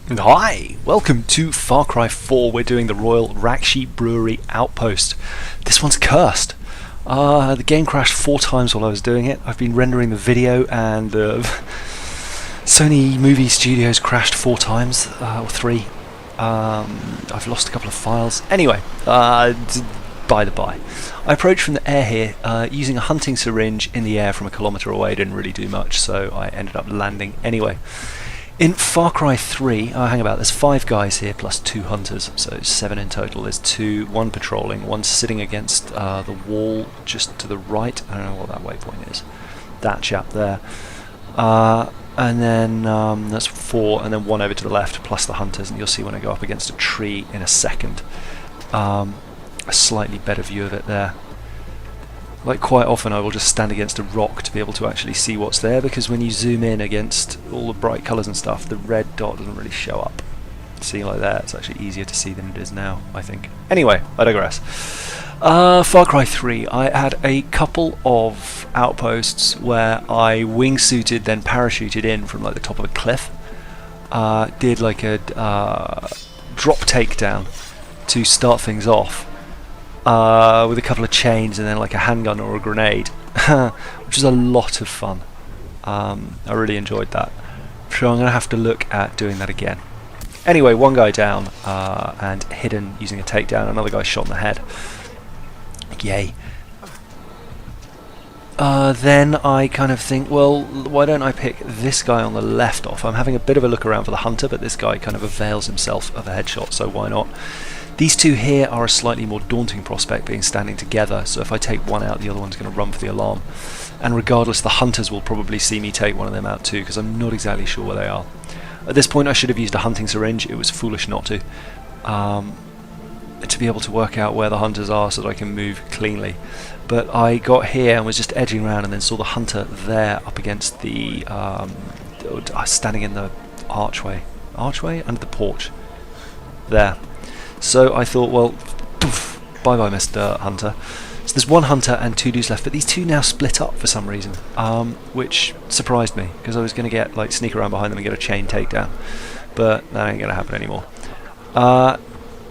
Hi, welcome to Far Cry 4. We're doing the Royal Raksi Brewery Outpost. This one's cursed. The game crashed 4 times while I was doing it. I've been rendering the video and Sony Movie Studios crashed 4 times, or 3. I've lost a couple of files. Anyway, by the by. I approached from the air here using a hunting syringe in the air from a kilometre away. Didn't really do much, so I ended up landing anyway. In Far Cry 3, hang about, there's 5 guys here plus 2 hunters, so 7 in total. There's 2, 1 patrolling, 1 sitting against the wall just to the right. I don't know what that waypoint is. That chap there. And then that's 4, and then 1 over to the left plus the hunters, and you'll see when I go up against a tree in a second. A slightly better view of it there. Like quite often I will just stand against a rock to be able to actually see what's there, because when you zoom in against all the bright colours and stuff, the red dot doesn't really show up. See, like that, it's actually easier to see than it is now, I think. Anyway, I digress. Far Cry 3, I had a couple of outposts where I wingsuited then parachuted in from like the top of a cliff. Did like a drop takedown to start things off. With a couple of chains and then like a handgun or a grenade, which is a lot of fun. I really enjoyed that, so I'm going to have to look at doing that again. Anyway, 1 guy down and hidden using a takedown, another guy shot in the head. Yay. Then I kind of think, well, why don't I pick this guy on the left off? I'm having a bit of a look around for the hunter, but this guy kind of avails himself of a headshot, so why not? These 2 here are a slightly more daunting prospect, being standing together, so if I take one out, the other one's going to run for the alarm. And regardless, the hunters will probably see me take one of them out too, because I'm not exactly sure where they are. At this point I should have used a hunting syringe. It was foolish not to be able to work out where the hunters are so that I can move cleanly. But I got here and was just edging around and then saw the hunter there up against the standing in the archway under the porch there. So I thought, well, bye bye Mr. Hunter. So there's 1 hunter and 2 dudes left, but these 2 now split up for some reason, which surprised me, because I was going to get like sneak around behind them and get a chain takedown, but that ain't going to happen anymore.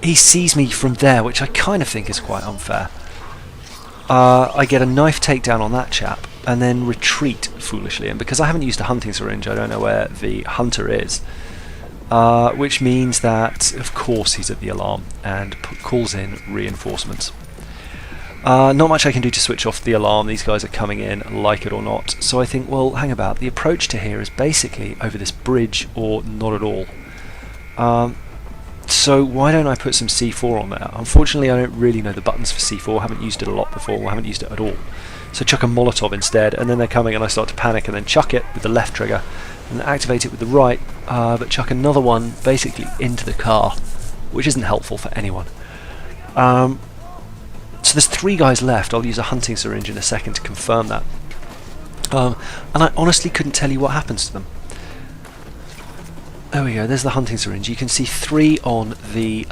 He sees me from there, which I kind of think is quite unfair. I get a knife takedown on that chap and then retreat foolishly, and because I haven't used a hunting syringe, I don't know where the hunter is. Which means that, of course, he's at the alarm and calls in reinforcements. Not much I can do to switch off the alarm. These guys are coming in, like it or not. So I think, well, hang about. The approach to here is basically over this bridge or not at all. So why don't I put some C4 on there? Unfortunately, I don't really know the buttons for C4. I haven't used it a lot before. I haven't used it at all. So chuck a Molotov instead, and then they're coming and I start to panic, and then chuck it with the left trigger and activate it with the right, but chuck another one basically into the car, which isn't helpful for anyone. So there's 3 guys left. I'll use a hunting syringe in a second to confirm that. And I honestly couldn't tell you what happens to them. There we go, there's the hunting syringe. You can see 3 on the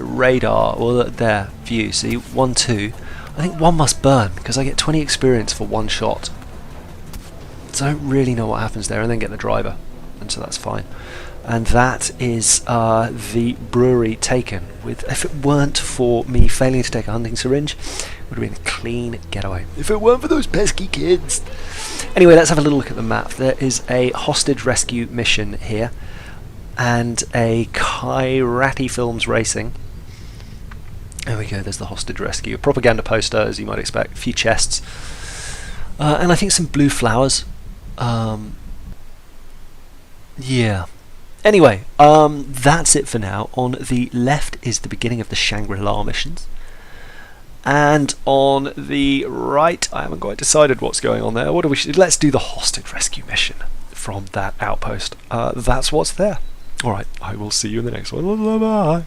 radar, or their view. See, 1, 2. I think 1 must burn, because I get 20 experience for 1 shot. So I don't really know what happens there, and then get the driver, and so that's fine. And that is the brewery taken. If it weren't for me failing to take a hunting syringe, it would have been a clean getaway. If it weren't for those pesky kids. Anyway, let's have a little look at the map. There is a hostage rescue mission here, and a Kairati Films Racing. There we go, there's the hostage rescue. A propaganda poster, as you might expect, a few chests, and I think some blue flowers. Yeah. Anyway, that's it for now. On the left is the beginning of the Shangri-La missions. And on the right, I haven't quite decided what's going on there. What do we? Let's do the hostage rescue mission from that outpost. That's what's there. Alright, I will see you in the next one. Bye.